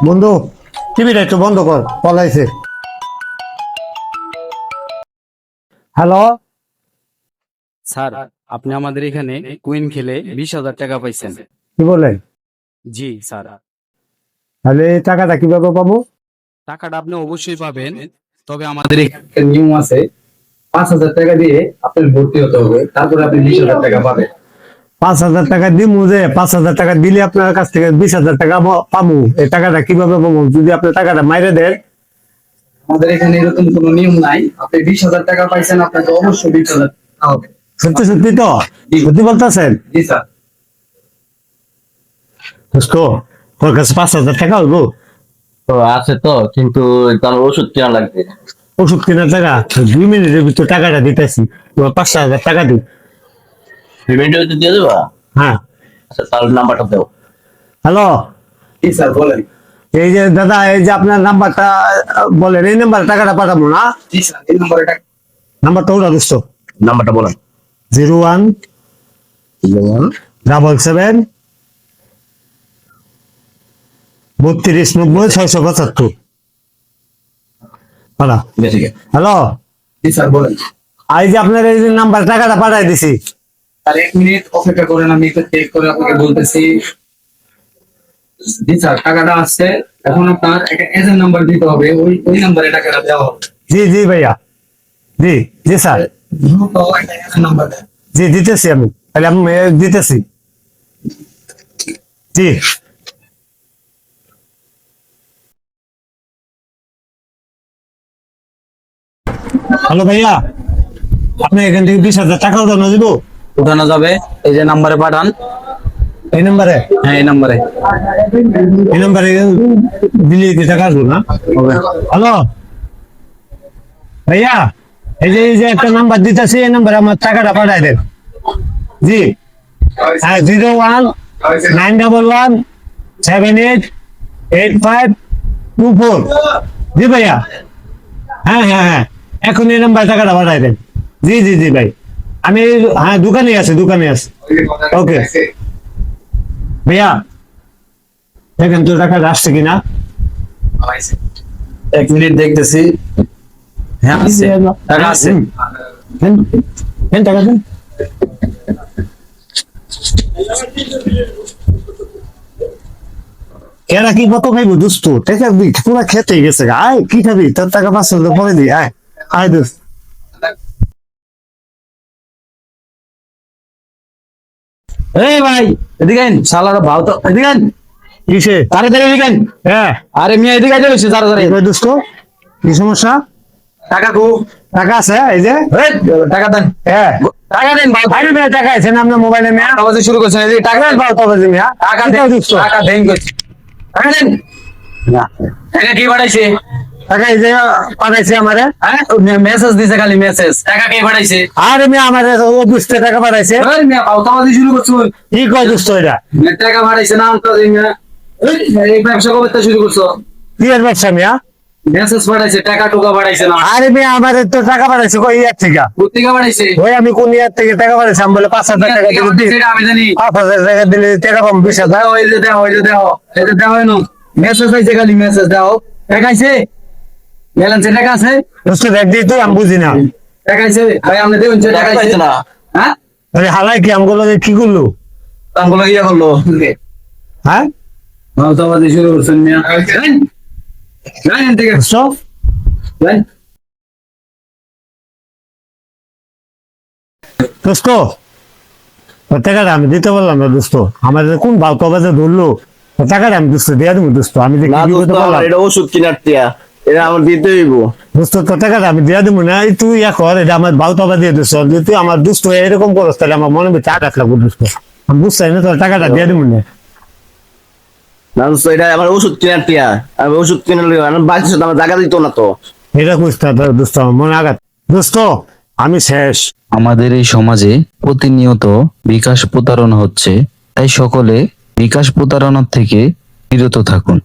বন্ধু, টিভিটা একটু বন্ধ কর, কল আইছে। হ্যালো স্যার, আপনি আমাদের এখানে কুইন খেলে 20,000 টাকা পাইছেন। কি বলেন? জি স্যার, তাহলে এই টাকাটা কিভাবে পাবো? টাকাটা আপনি অবশ্যই পাবেন, তবে আমাদের এখানে নিয়ম আছে। 5,000 টাকা দিয়ে আপনার ভর্তি হতে হবে, তারপরে আপনি 20,000 টাকা পাবেন। 5,000 টাকা দিমু, যে 5,000 টাকা দিলে আপনার কাছ থেকে 20,000 টাকা পাবো। এই টাকাটা কিভাবে পাবো? যদি আপনি টাকাটা মাইরে দেন। আমাদের এখানে এরকম কোনো নিয়ম নাই। আপনি 20,000 টাকা পাইছেন, আপনাকে অবশ্যই 20,000 টাকা হবে। সত্যি সত্যি তো? সত্যি বলতেছেন? জি স্যার। দোস্ত, তোর কাছে 5,000 টাকা হইবো? তো আছে তো, কিন্তু তার ওষুধ কেনা লাগবে। ওষুধ কেনার টাকা 2 মিনিটের ভিতর টাকাটা দিতেছি। 5,000 টাকা দিই। পেমেন্ট হয়তো দিয়ে দেবা। হ্যাঁ। আচ্ছা, তাহলে নাম্বারটা দাও। হ্যালো, জি স্যার, বলেন। এই যে দাদা, এই যে আপনার নাম্বারটা বলেন, এই নাম্বারে টাকাটা পাঠাবো না? জি স্যার, এই নম্বরে টাকা। নাম্বারটা ওটা দোস্ত। নাম্বারটা বলেন। 01 777 32 90 675। বেশি কে? হ্যালো, জি স্যার, বলেন। এই যে আপনার এই যে নাম্বার টাকাটা পাঠাই দিছি। আর 1 মিনিট অপেক্ষা করেন, আমি একটু চেক করে আপনাকে বলতেছি। জি স্যার, টাকাটা আসছে। এখন আপনার একটা এজেন্ট নাম্বার দিতে হবে, ওই নাম্বারে টাকাটা দেওয়া হবে। জি জি ভাইয়া, জি জি স্যার, দ্রুত একটা এজেন্ট নাম্বার দেন। জি দিতেছি আমি, তাহলে আমি দিতেছি। জি। হ্যালো ভাইয়া, আপনি এখান থেকে 20,000 টাকা উঠানো দিব? উঠানো যাবে, এই যে নাম্বারে পাঠান। এই নাম্বারে? হ্যাঁ, এই নাম্বারে। এই নাম্বারে দিলে কি টাকা আসবো না? হ্যালো ভাইয়া, এই যে একটা নাম্বার দিতেছি, এই নাম্বারে আমার টাকাটা পাঠাই দেন। জি, হ্যাঁ, 0191788524। জি ভাইয়া, হ্যাঁ হ্যাঁ হ্যাঁ, এখন এই নাম্বার টাকাটা পাঠাই দেন। জি জি জি ভাই, আমি হ্যাঁ দোকানে আছি, দোকানে আছি। ওকে ভাইয়া, দেখেন তো টাকাটা আসছে কিনা। 1 মিনিট দেখতেছি। হ্যাঁ, আসছে। টাকা আসছে। দেন, দেন টাকা দেন। এরা কি কত খাইবো দোস্ত? টাকা পুরা খেতে গেছে। আয় কি খাবি? তোর টাকা 500 পরে দি। আয় আয় দোস্ত। এই ভাই, এদিকে আইন। শালার ভাও তো এদিকে আইন। কিসে? তাড়াতাড়ি এদিকে আইন। হ্যাঁ, আরে মিয়া, এদিকে আইতে হইছে তাড়াতাড়ি। এই কই দোস্ত, কি সমস্যা? টাকা কো? টাকা আছে এই যে। এই, টাকা দেন। হ্যাঁ, টাকা দেন ভাই। ভাই মেয়ে টাকা আছে না আপনার মোবাইলে? মেয়া আওয়াজ শুরু করছেন, এদিকে টাকা দেন। পাও তবে যে মেয়া টাকা কি দেন। দোস্ত? টাকা দেন কইছি। টাকা দেন। টাকা কি পাঠাইছে? টাকা এই যে পাঠাইছে আমারে। হ্যাঁ, মেসেজ দিছে, খালি মেসেজ। টাকা কে পাঠাইছে? আরে মেয়া আমারে ও দুস্তে টাকা পাঠাইছে। এই মিয়া, পাউতাবাজি শুরু করছো। কি কয় দোস্ত এটা? টাকা পাঠাইছে না তো মিয়া। এই ব্যবসা কবে থেকে শুরু করছো? কি এর ব্যবসা মেয়া? মেসেজ পাঠাইছে, টাকা টুকা পাঠাইছে না। আরে মেয়া আমারে তো টাকা পাঠাইছে কই ইয়ার থেকে? পত্রিকা পাঠাইছে। ওই আমি কোন ইয়ার থেকে টাকা পাঠাইছি? আমি বলে 5,000 টাকা দিলে দিই। সেটা আমি জানি। 5,000 টাকা দিলে টাকা পাবো 20,000। দাও, এই যে দাও, এই যে দাও, এই যে দাও, এনো মেসেজ আইছে, খালি মেসেজ দাও। টাকা আইছে? ব্যালেন্সে টাকা আছে? দোস্ত দেখ দিই তুই, আমি বুঝি না। টাকা আইছে ভাই, আপনি দেবেন যে টাকা আইছে না? হ্যাঁ, আরে হালাই কি আমগুলো কি করলো? আমগুলো ইয়া করলো। হ্যাঁ পাউতাবাজি শুরু করছেন মিয়া। জানেন? জানেন ঠিক আছে। দোস্ত, জানেন? দোস্ত ওর টাকাটা আমি দিতে পারলাম না দোস্ত। আমাদের কোন ভাও কবাজে ধরলো? ওর টাকাটা আমি দোস্ত দিয়ে দেবো দোস্ত। আমি যে না কি দোস্ত, করতে আমার পারলাম? এটা ওষুধ কেনার টিয়া, এটা আমার দিতে হইব। দোস্ত তোর টাকাটা আমি দিয়ে দেবো না। এই তুই ইয়া কর, এটা আমার ভাও তবা দিয়ে দোস্ত। যদি তুই আমার দোস্ত এরকম করস তাহলে আমার মনে ভিতরে আঘাত লাগবে দোস্ত। আমি বুঝতে না, তোর টাকাটা দিয়ে দেবো না। না দোস্ত, এটা আমার ওষুধ কেনার টিয়া। আমি ওষুধ কিনে লই, আমার বাড়ির সাথে আমার জায়গা দিত না তো। এটা বুঝতে হবে দোস্ত, আমার মনে আঘাত। দোস্ত আমি শেষ। আমাদের এই সমাজে প্রতিনিয়ত বিকাশ প্রতারণা হচ্ছে, তাই সকলে বিকাশ প্রতারণা থেকে বিরত থাকুন।